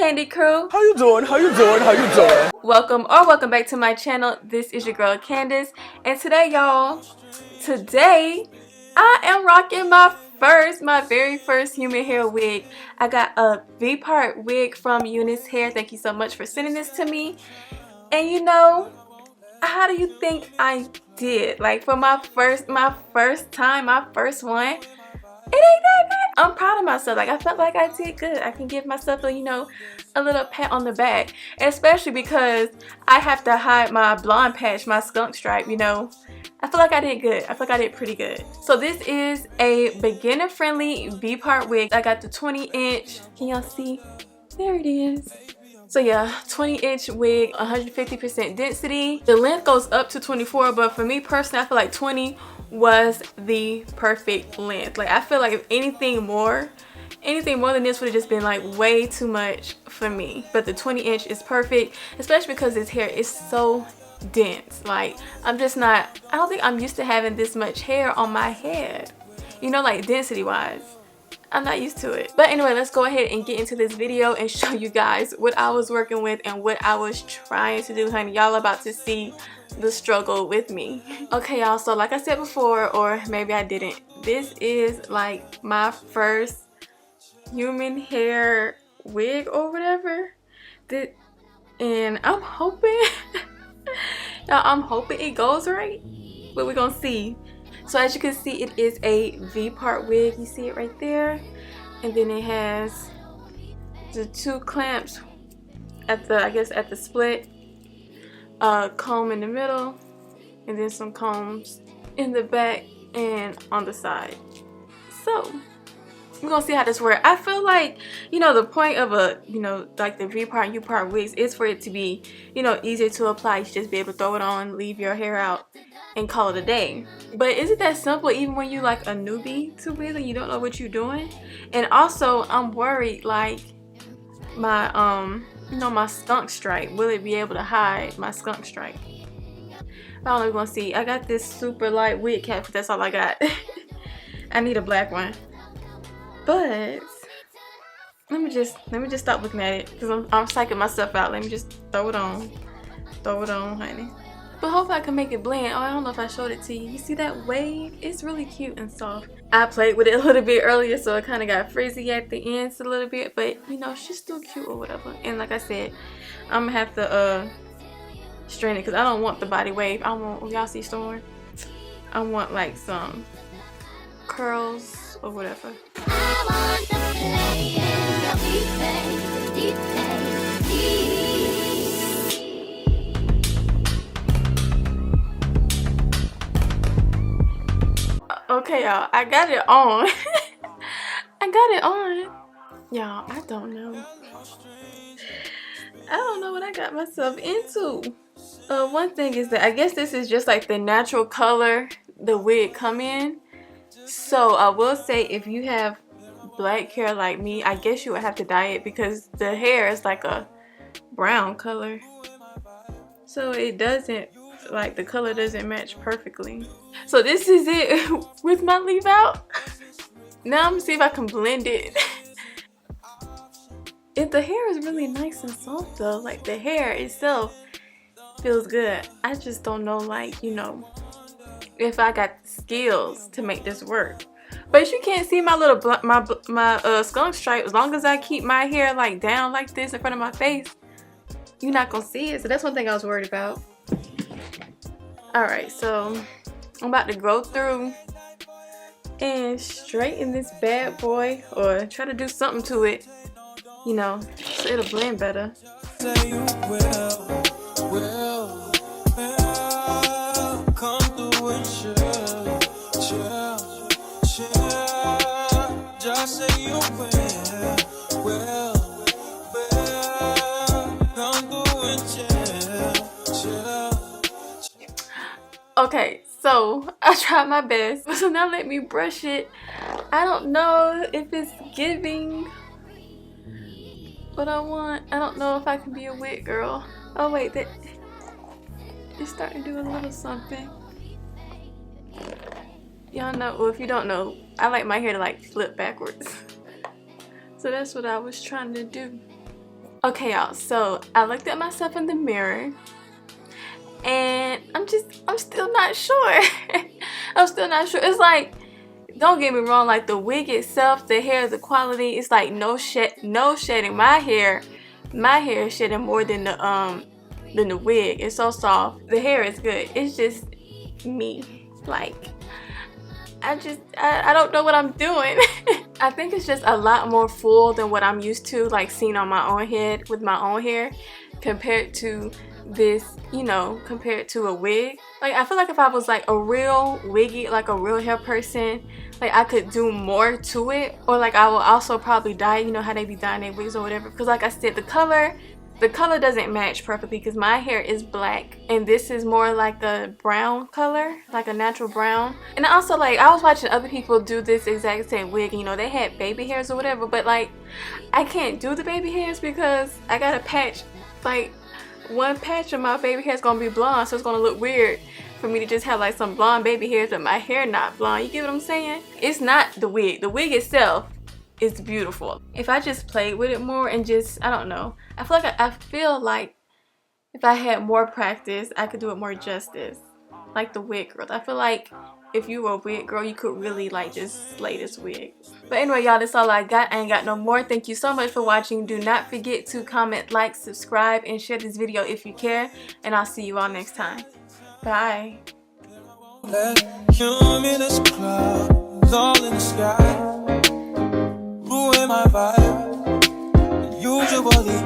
Candy Crew. How you doing? How you doing? How you doing? Welcome back to my channel. This is your girl Candace, and today y'all, I am rocking my very first human hair wig. I got a V-part wig from UNice hair. Thank you so much for sending this to me. And you know, how do you think I did? Like for my first time, my first one, it ain't that bad. I'm proud of myself. Like I felt like I did good. I can give myself a, a little pat on the back, especially because I have to hide my blonde patch, my skunk stripe, I feel like I did good. I feel like I did pretty good. So this is a beginner friendly V-part wig. I got the 20-inch. Can y'all see? There it is. So yeah, 20-inch wig, 150% density. The length goes up to 24, but for me personally, I feel like 20 was the perfect length. Like I feel like if anything more than this would have just been like way too much for me. But the 20-inch is perfect, especially because this hair is so dense. Like I don't think I'm used to having this much hair on my head, like density wise. I'm not used to it. But anyway, let's go ahead and get into this video and show you guys what I was working with and what I was trying to do, honey. Y'all about to see the struggle with me. Okay, y'all, so like I said before, or maybe I didn't, this is like my first human hair wig or whatever. And I'm hoping I'm hoping it goes right, but we're gonna see. So as you can see, it is a V-part wig. You see it right there, and then it has the two clamps at the split, comb in the middle, and then some combs in the back and on the side. So we're gonna see how this works. I feel like, the point of a, like the V-part and U-part wigs is for it to be, easier to apply. You should just be able to throw it on, leave your hair out, and call it a day. But is it that simple even when you like a newbie to wigs and you don't know what you're doing? And also, I'm worried like my my skunk stripe. Will it be able to hide my skunk stripe? I don't know. We're gonna see. I got this super light wig cap. That's all I got. I need a black one. But let me just stop looking at it because I'm psyching myself out. Let me just throw it on, honey. But hopefully I can make it blend. Oh, I don't know if I showed it to you. You see that wave? It's really cute and soft. I played with it a little bit earlier, so it kind of got frizzy at the ends a little bit. But she's still cute or whatever. And like I said, I'm gonna have to straighten it because I don't want the body wave. I want, y'all see Storm? I want like some curls or whatever. Okay, y'all, I got it on. I got it on. Y'all, I don't know what I got myself into. One thing is that I guess this is just like the natural color the wig come in. So I will say, if you have black hair like me, I guess you would have to dye it because the hair is like a brown color. So it doesn't, like the color doesn't match perfectly. So this is it with my leave out. Now I'm gonna see if I can blend it. If the hair is really nice and soft though, like the hair itself feels good. I just don't know, like, if I got the skills to make this work. But you can't see my little my skunk stripe. As long as I keep my hair like down like this in front of my face, you're not gonna see it. So that's one thing I was worried about. Alright, so I'm about to go through and straighten this bad boy, or try to do something to it, so it'll blend better. Okay, so I tried my best. So now let me brush it. I don't know if it's giving what I want. I don't know if I can be a wig girl. Oh wait, it's starting to do a little something. Y'all know, well, if you don't know, I like my hair to like flip backwards. So that's what I was trying to do. Okay, y'all, so I looked at myself in the mirror and I'm still not sure. I'm still not sure. It's like, don't get me wrong, like the wig itself, the hair, the quality, it's like no shedding. My hair is shedding more than the wig. It's so soft. The hair is good. It's just me. Like, I don't know what I'm doing. I think it's just a lot more full than what I'm used to, like seeing on my own head with my own hair, compared to this, you know, compared to a wig. Like, I feel like if I was like a real wiggy, like a real hair person, like I could do more to it. Or like I will also probably dye, you know how they be dyeing their wigs or whatever, because like I said, the color doesn't match perfectly because my hair is black and this is more like a brown color, like a natural brown. And also, like, I was watching other people do this exact same wig, and, you know, they had baby hairs or whatever, but like I can't do the baby hairs because I got a patch, like one patch of my baby hair is gonna be blonde, so it's gonna look weird for me to just have like some blonde baby hairs but my hair not blonde. You get what I'm saying? It's not the wig itself. It's beautiful. If I just played with it more and just, I don't know, I feel like if I had more practice, I could do it more justice. Like the wig girl. I feel like if you were a wig girl, you could really like just slay this wig. But anyway, y'all, that's all I got. I ain't got no more. Thank you so much for watching. Do not forget to comment, like, subscribe, and share this video if you care. And I'll see you all next time. Bye. Cumulus clouds all in the sky, ruin my vibe. Usually